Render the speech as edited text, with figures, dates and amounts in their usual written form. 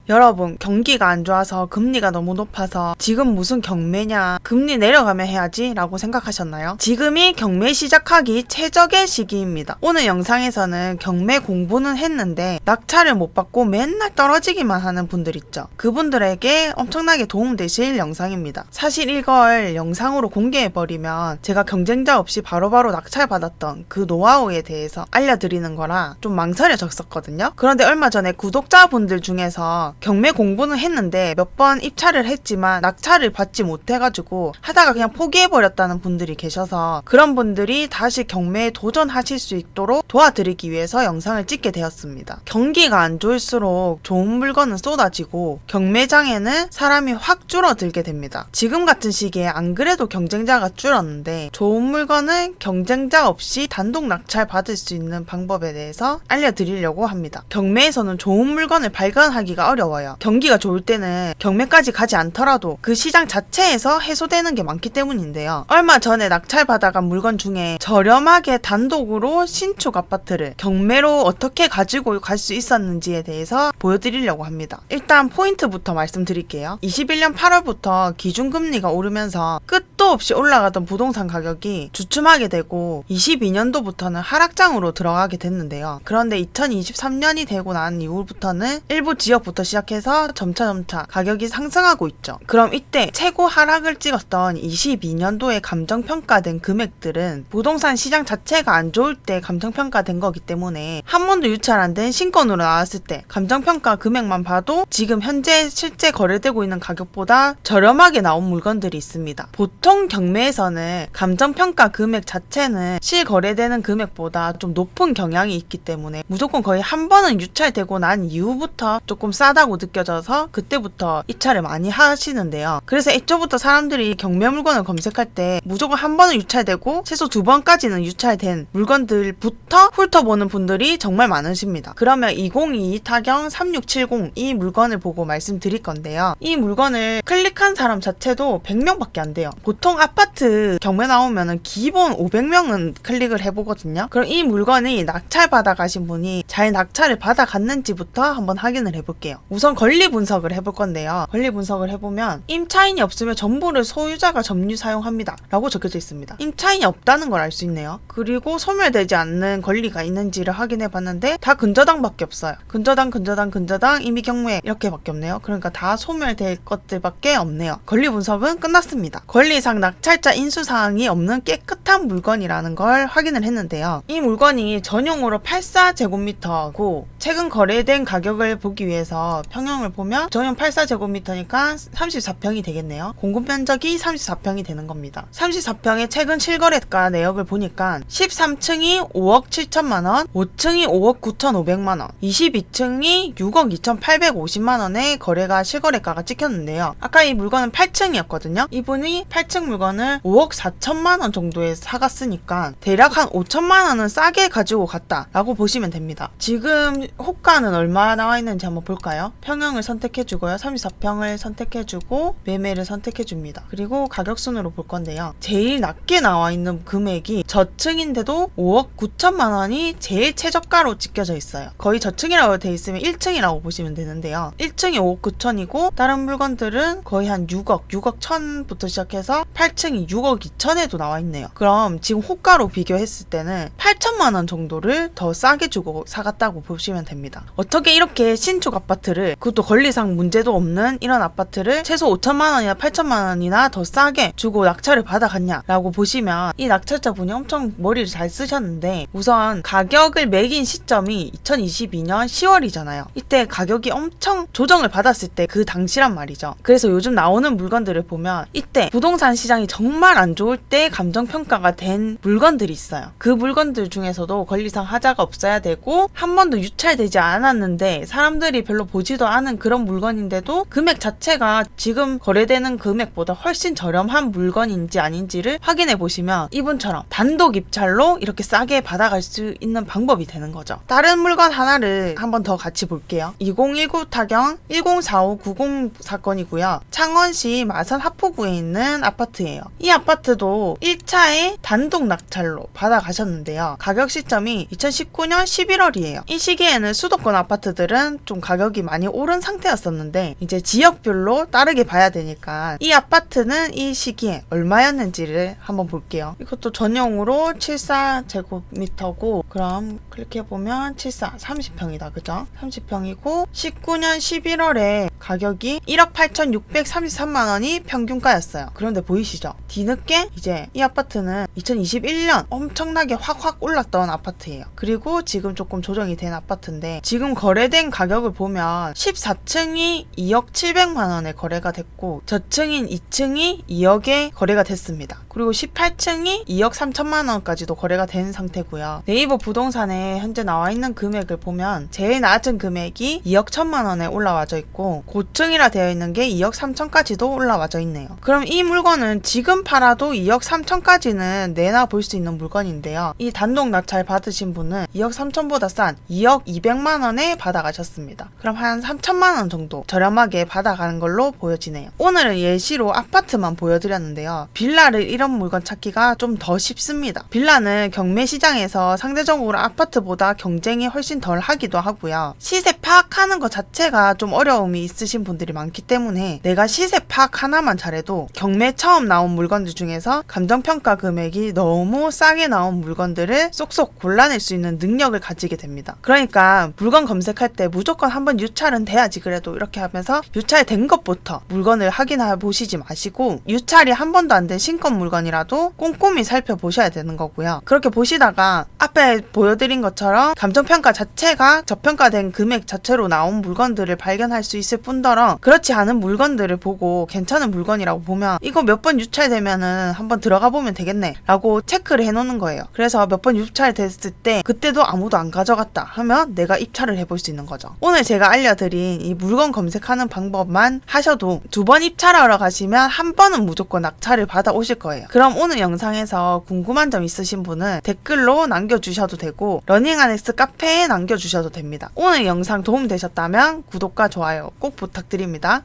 여러분, 경기가 안 좋아서 금리가 너무 높아서 지금 무슨 경매냐, 금리 내려가면 해야지 라고 생각하셨나요? 지금이 경매 시작하기 최적의 시기입니다. 오늘 영상에서는 경매 공부는 했는데 낙찰을 못 받고 맨날 떨어지기만 하는 분들 있죠. 그분들에게 엄청나게 도움되실 영상입니다. 사실 이걸 영상으로 공개해버리면 제가 경쟁자 없이 바로바로 낙찰받았던 그 노하우에 대해서 알려드리는 거라 좀 망설여졌었거든요. 그런데 얼마 전에 구독자분들 중에서 경매 공부는 했는데 몇 번 입찰을 했지만 낙찰을 받지 못해가지고 하다가 그냥 포기해버렸다는 분들이 계셔서 그런 분들이 다시 경매에 도전하실 수 있도록 도와드리기 위해서 영상을 찍게 되었습니다. 경기가 안 좋을수록 좋은 물건은 쏟아지고 경매장에는 사람이 확 줄어들게 됩니다. 지금 같은 시기에 안 그래도 경쟁자가 줄었는데 좋은 물건은 경쟁자 없이 단독 낙찰 받을 수 있는 방법에 대해서 알려드리려고 합니다. 경매에서는 좋은 물건을 발견하기가 어려워요. 경기가 좋을 때는 경매까지 가지 않더라도 그 시장 자체에서 해소되는 게 많기 때문인데요. 얼마 전에 낙찰 받아간 물건 중에 저렴하게 단독으로 신축 아파트를 경매로 어떻게 가지고 갈 수 있었는지에 대해서 보여드리려고 합니다. 일단 포인트부터 말씀드릴게요. 21년 8월부터 기준금리가 오르면서 끝도 없이 올라가던 부동산 가격이 주춤하게 되고 22년도부터는 하락장으로 들어가게 됐는데요. 그런데 2023년이 되고 난 이후부터는 일부 지역부터 시작해서 점차 가격이 상승하고 있죠. 그럼 이때 최고 하락을 찍었던 22년도에 감정평가된 금액들은 부동산 시장 자체가 안 좋을 때 감정평가된 거기 때문에 한 번도 유찰 안 된 신건으로 나왔을 때 감정평가 금액만 봐도 지금 현재 실제 거래되고 있는 가격보다 저렴하게 나온 물건들이 있습니다. 보통 경매에서는 감정평가 금액 자체는 실거래되는 금액보다 좀 높은 경향이 있기 때문에 무조건 거의 한 번은 유찰되고 난 이후부터 조금 싸다고 느껴져서 그때부터 입찰을 많이 하시는데요. 그래서 애초부터 사람들이 경매 물건을 검색할 때 무조건 한 번은 유찰되고 최소 2번까지는 유찰된 물건들부터 훑어보는 분들이 정말 많으십니다. 그러면 2022 타경 3670 이 물건을 보고 말씀드릴 건데요. 이 물건을 클릭한 사람 자체도 100명밖에 안 돼요. 보통 아파트 경매 나오면은 기본 500명은 클릭을 해보거든요. 그럼 이 물건이 낙찰 받아가신 분이 잘 낙찰을 받아갔는지부터 한번 확인을 해볼게요. 우선 권리 분석을 해볼 건데요. 권리 분석을 해보면 임차인이 없으면 전부를 소유자가 점유 사용합니다 라고 적혀져 있습니다. 임차인이 없다는 걸 알 수 있네요. 그리고 소멸되지 않는 권리가 있는지를 확인해 봤는데 다 근저당밖에 없어요. 근저당, 이미 경매 이렇게 밖에 없네요. 그러니까 다 소멸될 것들밖에 없네요. 권리 분석은 끝났습니다. 권리상 낙찰자 인수사항이 없는 깨끗한 물건이라는 걸 확인을 했는데요. 이 물건이 전용으로 84제곱미터고 최근 거래된 가격을 보기 위해서 평형을 보면 전용 84제곱미터니까 34평이 되겠네요. 공급 면적이 34평이 되는 겁니다. 34평의 최근 실거래가 내역을 보니까 13층이 5억 7천만원, 5층이 5억 9,500만원, 22층이 6억 2,850만원의 거래가 실거래가가 찍혔는데요. 아까 이 물건은 8층이었거든요. 이분이 8층 물건을 5억 4천만원 정도에 사갔으니까 대략 한 5천만원은 싸게 가지고 갔다라고 보시면 됩니다. 지금 호가는 얼마 나와 있는지 한번 볼까요? 평형을 선택해주고요. 34평을 선택해주고 매매를 선택해줍니다. 그리고 가격순으로 볼 건데요. 제일 낮게 나와 있는 금액이 저층인데도 5억 9천만원이 제일 최저가로 찍혀져 있어요. 거의 저층이라고 돼 있으면 1층이라고 보시면 되는데요. 1층이 5억 9천이고 다른 물건들은 거의 한 6억 1천부터 시작해서 8층이 6억 2천에도 나와 있네요. 그럼 지금 호가로 비교했을 때는 8천만원 정도를 더 싸게 주고 사갔다고 보시면 됩니다. 어떻게 이렇게 신축 아파트를, 그것도 권리상 문제도 없는 이런 아파트를 최소 5천만원이나 8천만원이나 더 싸게 주고 낙찰을 받아갔냐라고 보시면 이 낙찰자분이 엄청 머리를 잘 쓰셨는데 우선 가격을 매긴 시점이 2022년 10월이잖아요. 이때 가격이 엄청 조정을 받았을 때 그 당시란 말이죠. 그래서 요즘 나오는 물건들을 보면 이때 부동산 시장이 정말 안 좋을 때 감정평가가 된 물건들이 있어요. 그 물건들 중에서도 권리상 하자가 없어야 되고 한 번도 유찰되지 않았는데 사람들이 별로 보지도 않은 그런 물건인데도 금액 자체가 지금 거래되는 금액보다 훨씬 저렴한 물건인지 아닌지를 확인해 보시면 이분처럼 단독 입찰로 이렇게 싸게 받아갈 수 있는 방법이 되는 거죠. 다른 물건 하나를 한번 더 같이 볼게요. 2019 타경 104590 사건이고요. 창원시 마산 하포구에 있는 아파트 아파트예요. 이 아파트도 1차에 단독 낙찰로 받아가셨는데요. 가격 시점이 2019년 11월이에요. 이 시기에는 수도권 아파트들은 좀 가격이 많이 오른 상태였었는데 이제 지역별로 다르게 봐야 되니까 이 아파트는 이 시기에 얼마였는지를 한번 볼게요. 이것도 전용으로 74제곱미터고 그럼 클릭해보면 74 30평이다. 그죠? 30평이고 19년 11월에 가격이 1억 8,633만원이 평균가였어요. 그런데 보이시죠? 뒤늦게 이제 이 아파트는 2021년 엄청나게 확 올랐던 아파트예요. 그리고 지금 조금 조정이 된 아파트인데 지금 거래된 가격을 보면 14층이 2억 700만원에 거래가 됐고 저층인 2층이 2억에 거래가 됐습니다. 그리고 18층이 2억 3천만원까지도 거래가 된 상태고요. 네이버 부동산에 현재 나와 있는 금액을 보면 제일 낮은 금액이 2억 1천만원에 올라와져 있고 고층이라 되어 있는 게 2억 3천까지도 올라와져 있네요. 그럼 이 물건은 지금 팔아도 2억 3천까지는 내놔 볼 수 있는 물건인데요. 이 단독 낙찰 받으신 분은 2억 3천보다 싼 2억 200만원에 받아가셨습니다. 그럼 한 3천만원 정도 저렴하게 받아가는 걸로 보여지네요. 오늘은 예시로 아파트만 보여드렸는데요. 빌라를 이런 물건 찾기가 좀 더 쉽습니다. 빌라는 경매 시장에서 상대적으로 아파트보다 경쟁이 훨씬 덜 하기도 하고요. 시세 파악하는 것 자체가 좀 어려움이 있으신 분들이 많기 때문에 내가 시세 파악 하나만 잘해도 경매 처음 나온 물건들 중에서 감정평가 금액이 너무 싸게 나온 물건들을 쏙쏙 골라낼 수 있는 능력을 가지게 됩니다. 그러니까 물건 검색할 때 무조건 한번 유찰은 돼야지 그래도 이렇게 하면서 유찰된 것부터 물건을 확인해 보시지 마시고 유찰이 한 번도 안 된 신권 물건이라도 꼼꼼히 살펴보셔야 되는 거고요. 그렇게 보시다가 앞에 보여드린 것처럼 감정평가 자체가 저평가된 금액 자체로 나온 물건들을 발견할 수 있을 뿐더러 그렇지 않은 물건들을 보고 괜찮은 물건이라고 보면 이거 몇 번 유찰되면은 한번 들어가 보면 되겠네 라고 체크를 해놓는 거예요. 그래서 몇 번 유찰됐을 때 그때도 아무도 안 가져갔다 하면 내가 입찰을 해볼 수 있는 거죠. 오늘 제가 알려드린 이 물건 검색하는 방법만 하셔도 2번 입찰하러 가시면 한 번은 무조건 낙찰을 받아 오실 거예요. 그럼 오늘 영상에서 궁금한 점 있으신 분은 댓글로 남겨주셔도 되고 러닝안엑스 카페에 남겨주셔도 됩니다. 오늘 영상 도움되셨다면 구독과 좋아요 꼭 부탁드립니다.